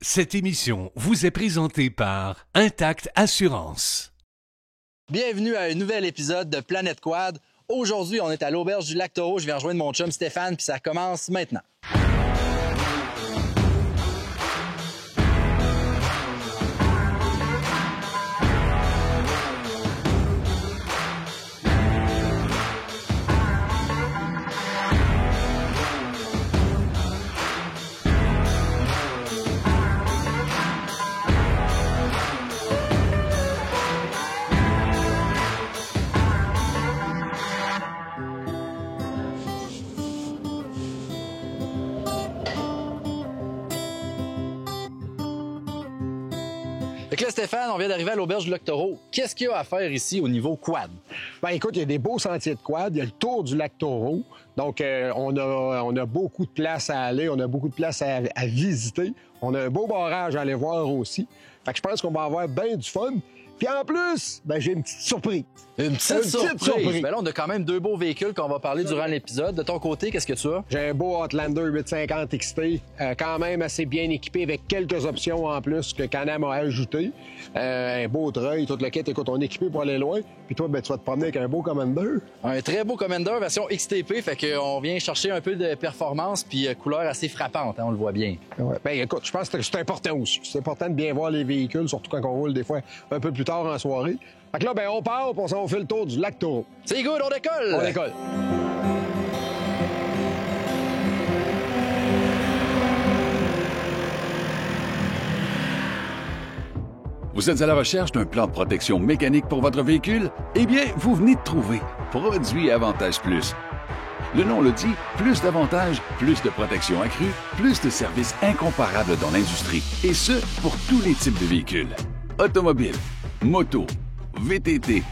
Cette émission vous est présentée par Intact Assurance. Bienvenue à un nouvel épisode de Planète Quad. Aujourd'hui, on est à l'auberge du Lac Taureau. Je viens rejoindre mon chum Stéphane, puis ça commence maintenant. Fait que là, Stéphane, on vient d'arriver à l'auberge du Lac Taureau. Qu'est-ce qu'il y a à faire ici au niveau quad? Ben écoute, il y a des beaux sentiers de quad. Il y a le tour du Lac Taureau. Donc, on a beaucoup de place à aller. On a beaucoup de place à visiter. On a un beau barrage à aller voir aussi. Fait que je pense qu'on va avoir bien du fun. Puis en plus, ben j'ai une petite surprise. Une petite surprise! Ben là, on a quand même deux beaux véhicules qu'on va parler durant l'épisode. De ton côté, qu'est-ce que tu as? J'ai un beau Outlander 850 XT, quand même assez bien équipé avec quelques options en plus que Can-Am a ajouté. Un beau treuil, tout le kit. Écoute, on est équipé pour aller loin. Puis toi, ben, tu vas te promener avec un beau Commander. Un très beau Commander version XTP, fait qu'on vient chercher un peu de performance puis couleur assez frappante, hein, on le voit bien. Ouais. Ben écoute, je pense que c'est important aussi. C'est important de bien voir les véhicules, surtout quand on roule des fois un peu plus tard en soirée. Fait que là, ben on part, puis on fait le tour du Lac Taureau. C'est good, on décolle! On décolle. Vous êtes à la recherche d'un plan de protection mécanique pour votre véhicule? Eh bien, vous venez de trouver Produit Avantage Plus. Le nom le dit, plus d'avantages, plus de protection accrue, plus de services incomparables dans l'industrie. Et ce, pour tous les types de véhicules. Automobile, moto, VTT,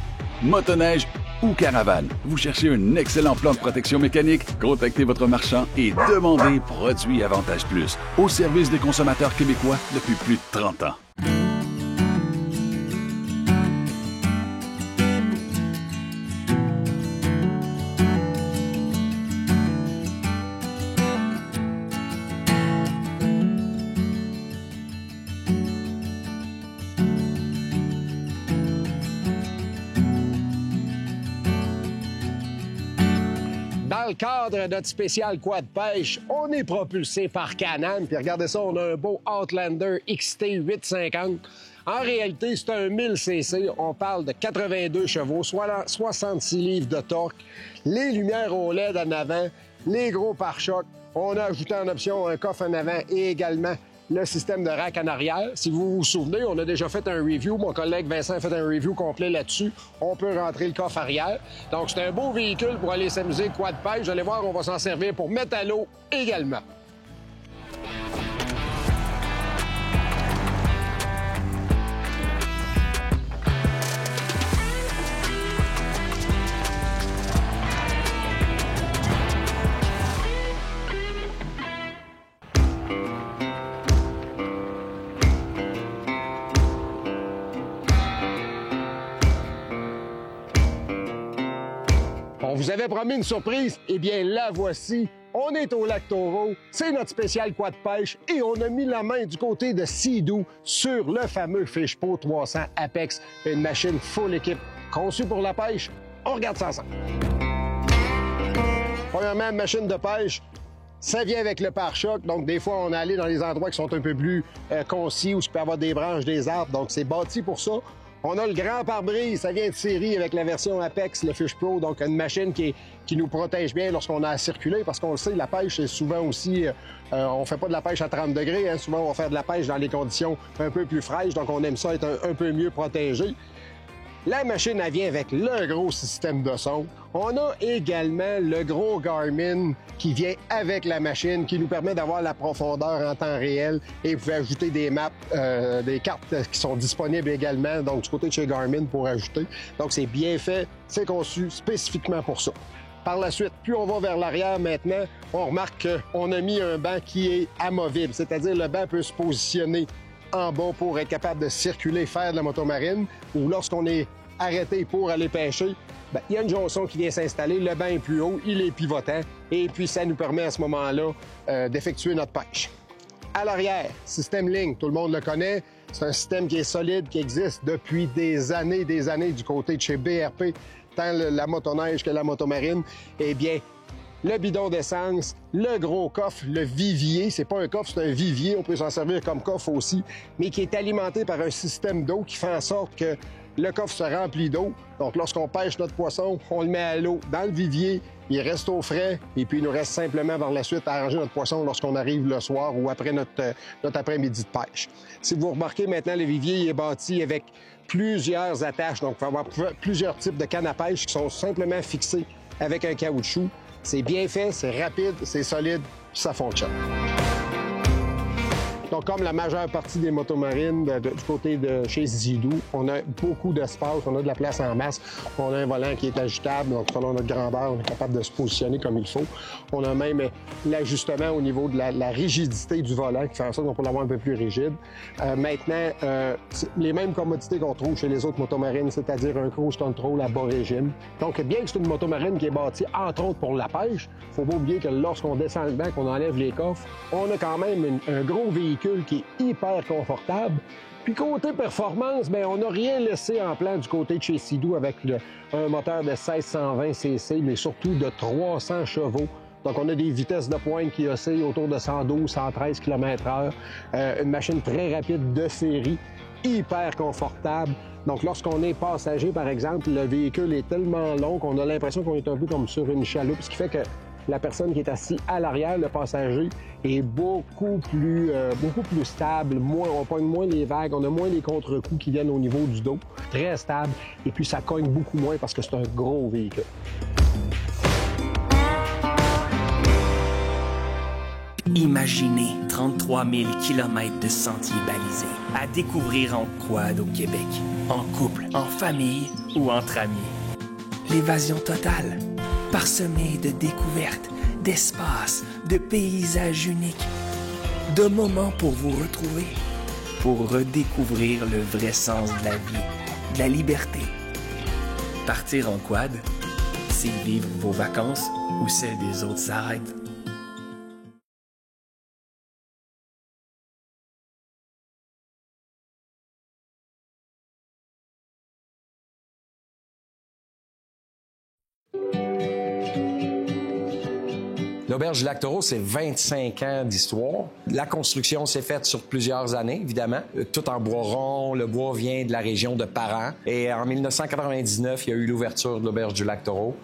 motoneige ou caravane. Vous cherchez un excellent plan de protection mécanique? Contactez votre marchand et demandez Produit Avantage Plus au service des consommateurs québécois depuis plus de 30 ans. Dans le cadre de notre spécial quad pêche, on est propulsé par Can-Am. Puis regardez ça, on a un beau Outlander XT 850. En réalité, c'est un 1000 cc. On parle de 82 chevaux, soit 66 livres de torque. Les lumières au LED en avant, les gros pare-chocs. On a ajouté en option un coffre en avant et également le système de rack en arrière. Si vous vous souvenez, on a déjà fait un review. Mon collègue Vincent a fait un review complet là-dessus. On peut rentrer le coffre arrière. Donc, c'est un beau véhicule pour aller s'amuser quad pêche. Vous allez voir, on va s'en servir pour mettre à l'eau également. On vous avait promis une surprise, eh bien la voici. On est au Lac Taureau, c'est notre spécial quad pêche et on a mis la main du côté de Sea-Doo sur le fameux Fishpo 300 Apex, une machine full équipe conçue pour la pêche. On regarde ça ensemble. Premièrement, machine de pêche, ça vient avec le pare-choc, donc des fois on est allé dans les endroits qui sont un peu plus concis où il peut y avoir des branches, des arbres, donc c'est bâti pour ça. On a le grand pare-brise, ça vient de série avec la version Apex, le Fish Pro, donc une machine qui nous protège bien lorsqu'on a à circuler, parce qu'on le sait, la pêche, c'est souvent aussi, on fait pas de la pêche à 30 degrés, hein, souvent on va faire de la pêche dans les conditions un peu plus fraîches, donc on aime ça être un peu mieux protégé. La machine, elle vient avec le gros système de son. On a également le gros Garmin qui vient avec la machine, qui nous permet d'avoir la profondeur en temps réel. Et vous pouvez ajouter des maps, des cartes qui sont disponibles également, donc du côté de chez Garmin pour ajouter. Donc c'est bien fait, c'est conçu spécifiquement pour ça. Par la suite, plus on va vers l'arrière maintenant, on remarque qu'on a mis un banc qui est amovible, c'est-à-dire le banc peut se positionner en bas pour être capable de circuler, faire de la motomarine, ou lorsqu'on est arrêté pour aller pêcher, bien, il y a une jonction qui vient s'installer, le banc est plus haut, il est pivotant, et puis ça nous permet à ce moment-là d'effectuer notre pêche. À l'arrière, système ligne, tout le monde le connaît. C'est un système qui est solide, qui existe depuis des années du côté de chez BRP, tant la motoneige que la motomarine. Eh bien, le bidon d'essence, le gros coffre, le vivier. C'est pas un coffre, c'est un vivier. On peut s'en servir comme coffre aussi, mais qui est alimenté par un système d'eau qui fait en sorte que le coffre se remplit d'eau. Donc, lorsqu'on pêche notre poisson, on le met à l'eau dans le vivier, il reste au frais, et puis il nous reste simplement par la suite à arranger notre poisson lorsqu'on arrive le soir ou après notre après-midi de pêche. Si vous remarquez maintenant, le vivier il est bâti avec plusieurs attaches. Donc, il faut avoir plusieurs types de cannes à pêche qui sont simplement fixées avec un caoutchouc. C'est bien fait, c'est rapide, c'est solide, ça fonctionne. Donc, comme la majeure partie des motomarines du côté de chez Zidou, on a beaucoup d'espace, on a de la place en masse. On a un volant qui est ajustable, donc selon notre grandeur, on est capable de se positionner comme il faut. On a même l'ajustement au niveau de la rigidité du volant qui fait en sorte qu'on peut l'avoir un peu plus rigide. Maintenant, les mêmes commodités qu'on trouve chez les autres motomarines, c'est-à-dire un cruise control à bas régime. Donc, bien que c'est une motomarine qui est bâtie entre autres pour la pêche, il ne faut pas oublier que lorsqu'on descend le banc, qu'on enlève les coffres, on a quand même un gros véhicule qui est hyper confortable. Puis côté performance, bien, on n'a rien laissé en plan du côté de chez Sea-Doo avec un moteur de 1620 cc, mais surtout de 300 chevaux. Donc, on a des vitesses de pointe qui oscillent autour de 112, 113 km/h. Une machine très rapide de série, hyper confortable. Donc, lorsqu'on est passager, par exemple, le véhicule est tellement long qu'on a l'impression qu'on est un peu comme sur une chaloupe, ce qui fait que la personne qui est assise à l'arrière, le passager, est beaucoup plus stable. On pogne moins les vagues, on a moins les contre-coups qui viennent au niveau du dos. Très stable. Et puis, ça cogne beaucoup moins parce que c'est un gros véhicule. Imaginez 33 000 km de sentiers balisés à découvrir en quad au Québec, en couple, en famille ou entre amis. L'évasion totale, parsemée de découvertes, d'espaces, de paysages uniques, de moments pour vous retrouver, pour redécouvrir le vrai sens de la vie, de la liberté. Partir en quad, c'est vivre vos vacances où celles des autres s'arrêtent. L'Auberge du Lac-Taureau, c'est 25 ans d'histoire. La construction s'est faite sur plusieurs années, évidemment. Tout en bois rond. Le bois vient de la région de Parent. Et en 1999, il y a eu l'ouverture de l'Auberge du Lac-Taureau.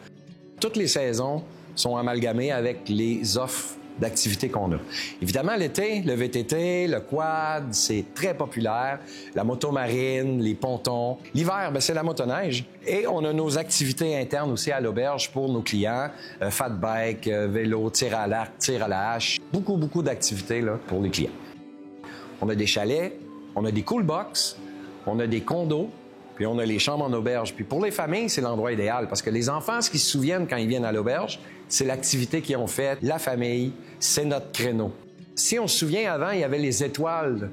Toutes les saisons sont amalgamées avec les offres d'activités qu'on a. Évidemment, l'été, le VTT, le quad, c'est très populaire. La motomarine, les pontons. L'hiver, c'est la motoneige. Et on a nos activités internes aussi à l'auberge pour nos clients. Fat bike, vélo, tir à l'arc, tir à la hache. Beaucoup d'activités là, pour les clients. On a des chalets, on a des cool box, on a des condos, puis on a les chambres en auberge. Puis pour les familles, c'est l'endroit idéal parce que les enfants, ce qu'ils se souviennent quand ils viennent à l'auberge, c'est l'activité qu'ils ont faite, la famille, c'est notre créneau. Si on se souvient, avant, il y avait les étoiles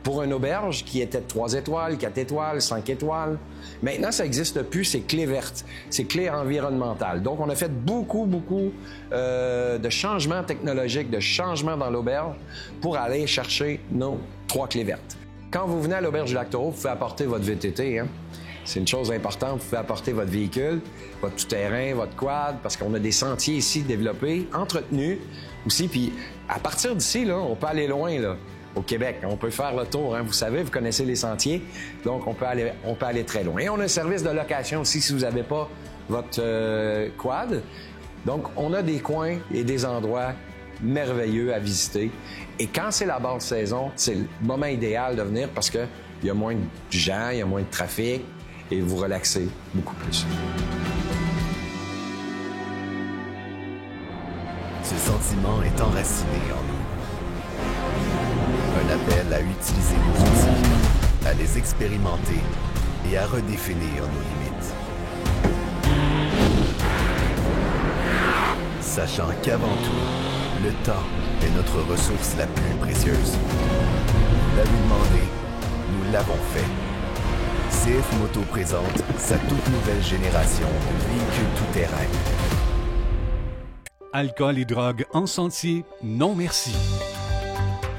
pour une auberge qui était 3 étoiles, 4 étoiles, 5 étoiles. Maintenant, ça n'existe plus, c'est clé verte, c'est clé environnementale. Donc, on a fait beaucoup de changements technologiques, de changements dans l'auberge pour aller chercher nos 3 clés vertes. Quand vous venez à l'Auberge du Lac-Taureau, vous pouvez apporter votre VTT, hein? C'est une chose importante. Vous pouvez apporter votre véhicule, votre tout-terrain, votre quad, parce qu'on a des sentiers ici développés, entretenus aussi. Puis à partir d'ici, là, on peut aller loin, là, au Québec. On peut faire le tour, hein. Vous savez, vous connaissez les sentiers. Donc, on peut aller très loin. Et on a un service de location aussi si vous n'avez pas votre quad. Donc, on a des coins et des endroits merveilleux à visiter. Et quand c'est la basse saison, c'est le moment idéal de venir parce qu'il y a moins de gens, il y a moins de trafic. Et vous relaxez beaucoup plus. Ce sentiment est enraciné en nous. Un appel à utiliser nos outils, à les expérimenter et à redéfinir nos limites. Sachant qu'avant tout, le temps est notre ressource la plus précieuse. Vous l'avez demandé, nous l'avons fait. CF Moto présente sa toute nouvelle génération de véhicules tout-terrain. Alcool et drogue en sentier, non merci.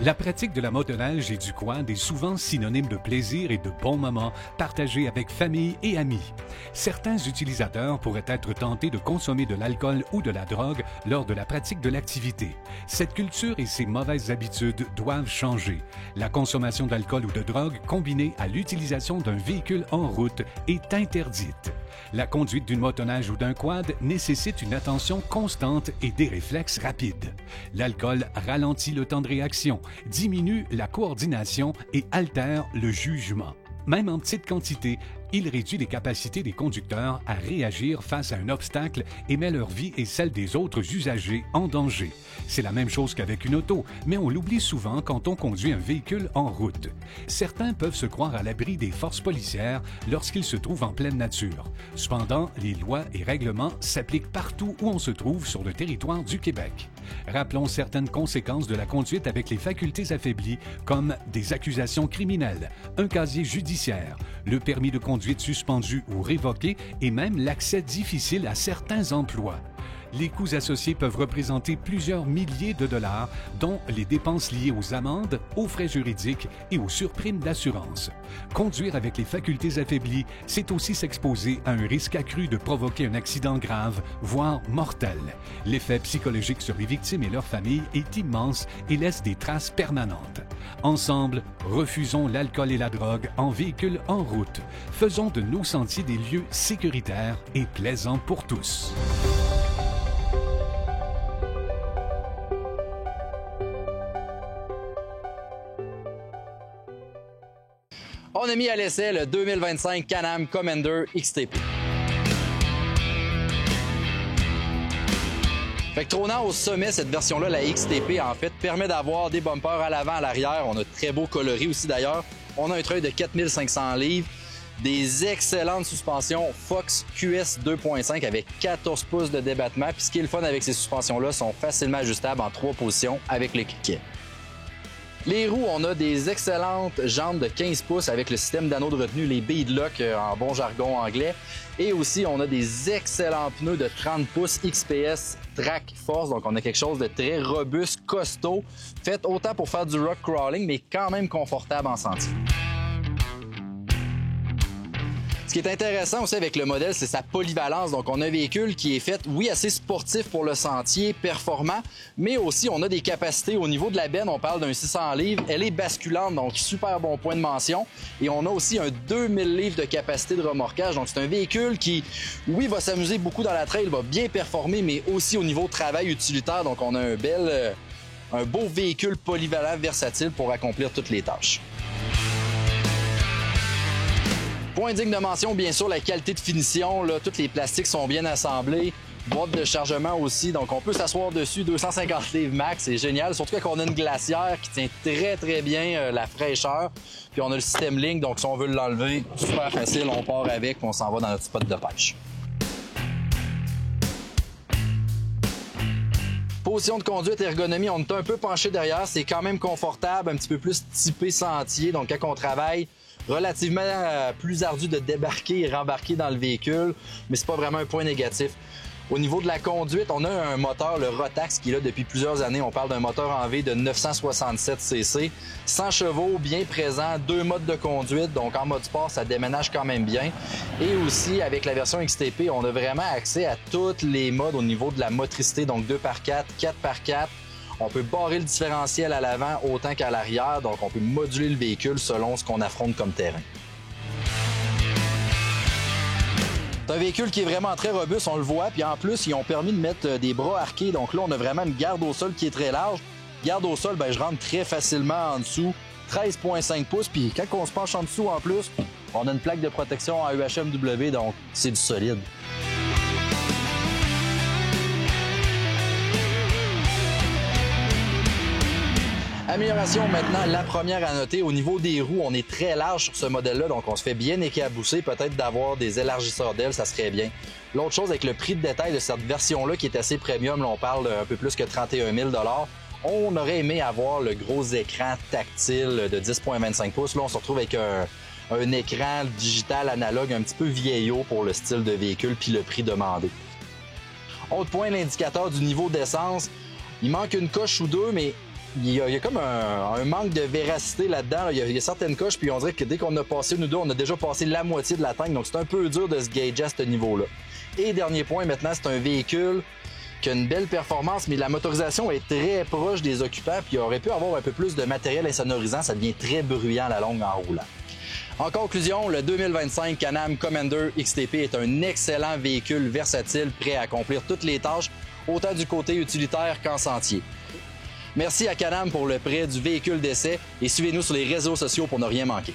La pratique de la motoneige et du quad est souvent synonyme de plaisir et de bons moments partagés avec famille et amis. Certains utilisateurs pourraient être tentés de consommer de l'alcool ou de la drogue lors de la pratique de l'activité. Cette culture et ces mauvaises habitudes doivent changer. La consommation d'alcool ou de drogue combinée à l'utilisation d'un véhicule en route est interdite. La conduite d'une motoneige ou d'un quad nécessite une attention constante et des réflexes rapides. L'alcool ralentit le temps de réaction, diminue la coordination et altère le jugement. Même en petite quantité, il réduit les capacités des conducteurs à réagir face à un obstacle et met leur vie et celle des autres usagers en danger. C'est la même chose qu'avec une auto, mais on l'oublie souvent quand on conduit un véhicule en route. Certains peuvent se croire à l'abri des forces policières lorsqu'ils se trouvent en pleine nature. Cependant, les lois et règlements s'appliquent partout où on se trouve sur le territoire du Québec. Rappelons certaines conséquences de la conduite avec les facultés affaiblies, comme des accusations criminelles, un casier judiciaire, le permis de conduite suspendu ou révoqué et même l'accès difficile à certains emplois. Les coûts associés peuvent représenter plusieurs milliers de dollars, dont les dépenses liées aux amendes, aux frais juridiques et aux surprimes d'assurance. Conduire avec les facultés affaiblies, c'est aussi s'exposer à un risque accru de provoquer un accident grave, voire mortel. L'effet psychologique sur les victimes et leurs familles est immense et laisse des traces permanentes. Ensemble, refusons l'alcool et la drogue en véhicule en route. Faisons de nos sentiers des lieux sécuritaires et plaisants pour tous. On a mis à l'essai le 2025 Can-Am Commander XTP. Fait que trônant au sommet, cette version-là, la XTP, en fait, permet d'avoir des bumpers à l'avant, à l'arrière. On a très beau coloris aussi d'ailleurs. On a un treuil de 4500 livres, des excellentes suspensions Fox QS 2.5 avec 14 pouces de débattement. Puis ce qui est le fun avec ces suspensions-là, sont facilement ajustables en 3 positions avec le cliquet. Les roues, on a des excellentes jantes de 15 pouces avec le système d'anneau de retenue, les beadlock en bon jargon anglais. Et aussi, on a des excellents pneus de 30 pouces XPS Track Force. Donc, on a quelque chose de très robuste, costaud, fait autant pour faire du rock crawling, mais quand même confortable en sentier. Ce qui est intéressant aussi avec le modèle, c'est sa polyvalence. Donc, on a un véhicule qui est fait, oui, assez sportif pour le sentier, performant, mais aussi on a des capacités au niveau de la benne. On parle d'un 600 livres. Elle est basculante, donc super bon point de mention. Et on a aussi un 2000 livres de capacité de remorquage. Donc, c'est un véhicule qui, oui, va s'amuser beaucoup dans la trail, va bien performer, mais aussi au niveau de travail utilitaire. Donc, on a un beau véhicule polyvalent, versatile pour accomplir toutes les tâches. Point digne de mention, bien sûr, la qualité de finition. Là, tous les plastiques sont bien assemblés. Boîte de chargement aussi, donc on peut s'asseoir dessus, 250 livres max, c'est génial. Surtout quand on a une glacière qui tient très, très bien la fraîcheur. Puis on a le système Link, donc si on veut l'enlever, super facile, on part avec, puis on s'en va dans notre spot de pêche. Position de conduite, ergonomie, on est un peu penché derrière, c'est quand même confortable, un petit peu plus typé sentier, donc quand on travaille, relativement plus ardu de débarquer et rembarquer dans le véhicule, mais c'est pas vraiment un point négatif. Au niveau de la conduite, on a un moteur, le Rotax, qui est là depuis plusieurs années. On parle d'un moteur en V de 967 cc, 100 chevaux, bien présent, 2 modes de conduite, donc en mode sport, ça déménage quand même bien. Et aussi, avec la version XTP, on a vraiment accès à tous les modes au niveau de la motricité, donc 2x4, 4x4. On peut barrer le différentiel à l'avant autant qu'à l'arrière, donc on peut moduler le véhicule selon ce qu'on affronte comme terrain. C'est un véhicule qui est vraiment très robuste, on le voit, puis en plus, ils ont permis de mettre des bras arqués, donc là, on a vraiment une garde au sol qui est très large. Garde au sol, je rentre très facilement en dessous, 13,5 pouces, puis quand on se penche en dessous, en plus, on a une plaque de protection en UHMW, donc c'est du solide. Amélioration maintenant, la première à noter, au niveau des roues, on est très large sur ce modèle-là, donc on se fait bien éclabousser, peut-être d'avoir des élargisseurs d'ailes, ça serait bien. L'autre chose avec le prix de détail de cette version-là qui est assez premium, là, on parle un peu plus que 31 000 $, on aurait aimé avoir le gros écran tactile de 10,25 pouces. Là, on se retrouve avec un écran digital analogue un petit peu vieillot pour le style de véhicule puis le prix demandé. Autre point, l'indicateur du niveau d'essence. Il manque une coche ou deux, mais il y a comme un manque de véracité là-dedans. Il y a certaines coches, puis on dirait que dès qu'on a passé, nous deux, on a déjà passé la moitié de la tank, donc c'est un peu dur de se gager à ce niveau-là. Et dernier point, maintenant, c'est un véhicule qui a une belle performance, mais la motorisation est très proche des occupants, puis il aurait pu avoir un peu plus de matériel insonorisant, ça devient très bruyant à la longue en roulant. En conclusion, le 2025 Can-Am Commander XTP est un excellent véhicule versatile, prêt à accomplir toutes les tâches, autant du côté utilitaire qu'en sentier. Merci à Can-Am pour le prêt du véhicule d'essai et suivez-nous sur les réseaux sociaux pour ne rien manquer.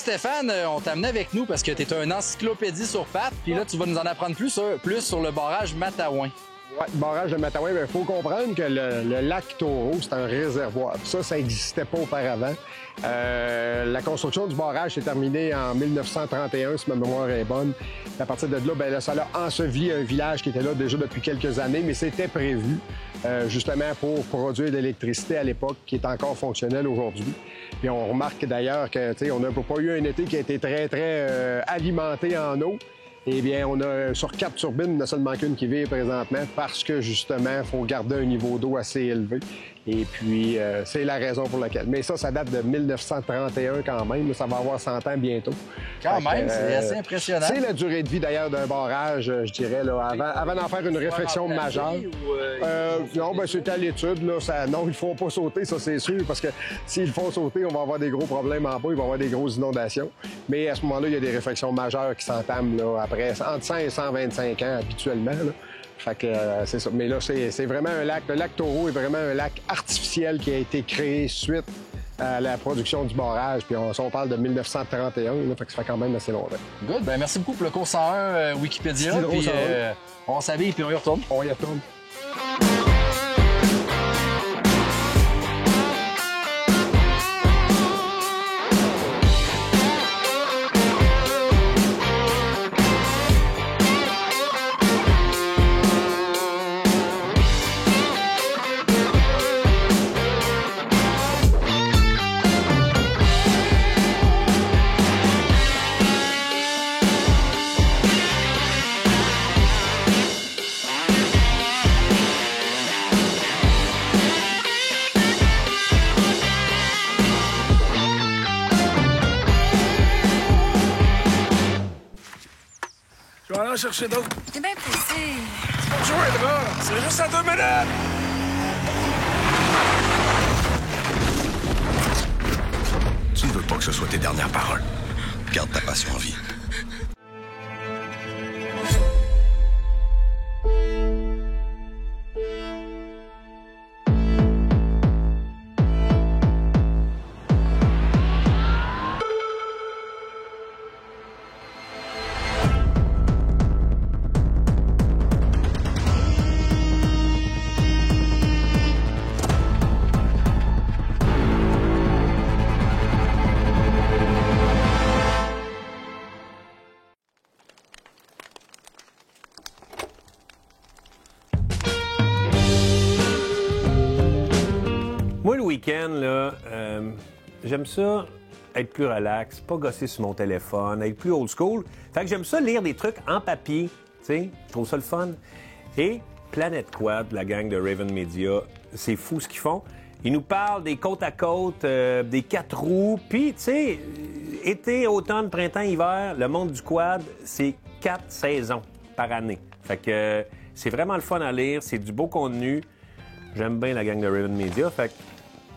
Stéphane, on t'a amené avec nous parce que tu es un encyclopédie sur pattes, puis là, tu vas nous en apprendre plus sur le barrage Matawan. Oui, le barrage de Matawan, il faut comprendre que le lac Taureau, c'est un réservoir. Ça n'existait pas auparavant. La construction du barrage s'est terminée en 1931, si ma mémoire est bonne. À partir de là, ça a enseveli un village qui était là déjà depuis quelques années, mais c'était prévu justement pour produire de l'électricité à l'époque, qui est encore fonctionnelle aujourd'hui. Puis on remarque d'ailleurs qu'on n'a pas eu un été qui a été très, très alimenté en eau. Eh bien, on a sur 4 turbines, il n'y en a seulement qu'une qui vire présentement parce que, justement, il faut garder un niveau d'eau assez élevé. Et puis, c'est la raison pour laquelle. Mais ça date de 1931 quand même. Ça va avoir 100 ans bientôt. Quand même, c'est assez impressionnant. C'est la durée de vie, d'ailleurs, d'un barrage, je dirais, là, avant d'en faire une réflexion majeure. Non, ben c'est à l'étude. Non, ils ne font pas sauter, ça, c'est sûr, parce que s'ils font sauter, on va avoir des gros problèmes en bas, il va y avoir des grosses inondations. Mais à ce moment-là, il y a des réflexions majeures qui s'entament là, après, entre 100 et 125 ans habituellement. Là. Fait que c'est ça. Mais là, c'est vraiment un lac. Le lac Taureau est vraiment un lac artificiel qui a été créé suite à la production du barrage. Puis on parle de 1931, là, fait que ça fait quand même assez longtemps. Good. Ben merci beaucoup pour le cours 101 Wikipédia. Puis on s'habille puis on y retourne. On y retourne. Je vais aller en chercher d'autres. T'es bien pressé. Tu me rejoindras. C'est juste à 2 minutes. Tu ne veux pas que ce soit tes dernières paroles. Garde ta passion en vie. Moi, le week-end, là, j'aime ça être plus relax, pas gosser sur mon téléphone, être plus old school. Fait que j'aime ça lire des trucs en papier, tu sais, je trouve ça le fun. Et Planet Quad, la gang de Raven Media, c'est fou ce qu'ils font. Ils nous parlent des côtes à côte, des 4 roues, puis, tu sais, été, automne, printemps, hiver, le monde du quad, c'est 4 saisons par année. Fait que c'est vraiment le fun à lire, c'est du beau contenu. J'aime bien la gang de Raven Media, fait que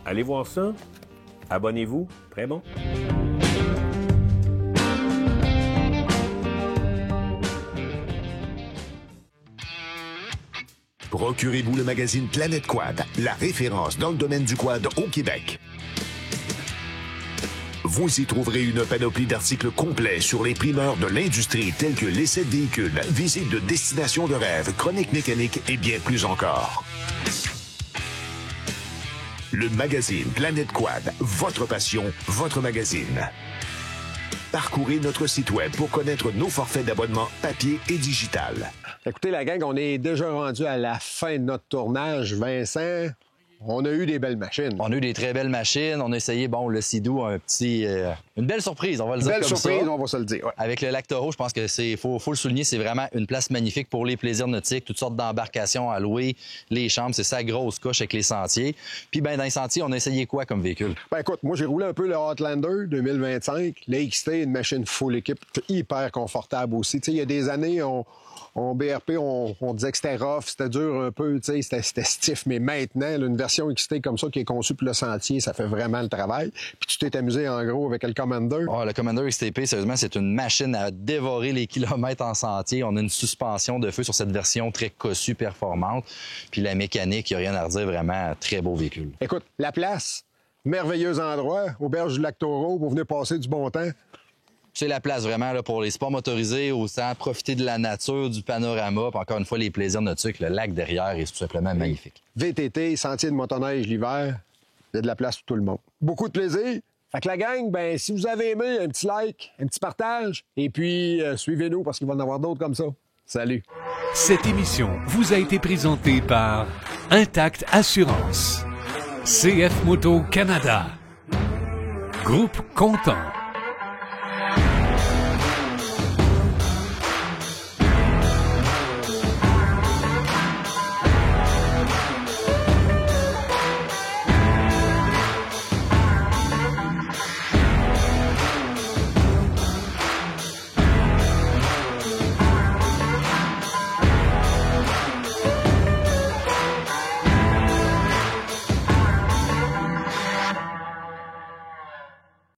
allez voir ça. Abonnez-vous, très bon. Pour Procurez-vous le magazine Planète Quad, la référence dans le domaine du quad au Québec. Vous y trouverez une panoplie d'articles complets sur les primeurs de l'industrie tels que l'essai de véhicules, visite de destination de rêve, chronique mécanique et bien plus encore. Le magazine Planète Quad, votre passion, votre magazine. Parcourez notre site web pour connaître nos forfaits d'abonnement papier et digital. Écoutez, la gang, on est déjà rendu à la fin de notre tournage. Vincent, on a eu des belles machines. On a eu des très belles machines. On a essayé, le Sea-Doo, une belle surprise, on va le dire comme ça. Belle surprise, on va se le dire. Ouais. Avec le lac Taureau, je pense que faut le souligner, c'est vraiment une place magnifique pour les plaisirs nautiques, toutes sortes d'embarcations à louer, les chambres, c'est ça grosse coche avec les sentiers. Puis dans les sentiers, on a essayé quoi comme véhicule? Écoute, moi j'ai roulé un peu le Outlander 2025, la XT, une machine full équipe, hyper confortable aussi. Tu sais, il y a des années, on BRP, on disait que c'était rough, c'était dur un peu, tu sais, c'était stiff. Mais maintenant, là, une version XT comme ça qui est conçue pour le sentier, ça fait vraiment le travail. Puis tu t'es amusé en gros avec le Commander. Le Commander XTP, sérieusement, c'est une machine à dévorer les kilomètres en sentier. On a une suspension de feu sur cette version très cossue, performante. Puis la mécanique, il n'y a rien à redire, vraiment très beau véhicule. Écoute, la place, merveilleux endroit, auberge du lac Taureau, pour venir passer du bon temps. C'est la place vraiment là, pour les sports motorisés, au centre, profiter de la nature, du panorama, puis encore une fois, les plaisirs nautiques. Le lac derrière est tout simplement magnifique. VTT, sentier de motoneige l'hiver, il y a de la place pour tout le monde. Beaucoup de plaisir. Fait que la gang, si vous avez aimé, un petit like, un petit partage, et puis suivez-nous parce qu'il va y en avoir d'autres comme ça. Salut! Cette émission vous a été présentée par Intact Assurance, CF Moto Canada, Groupe Content,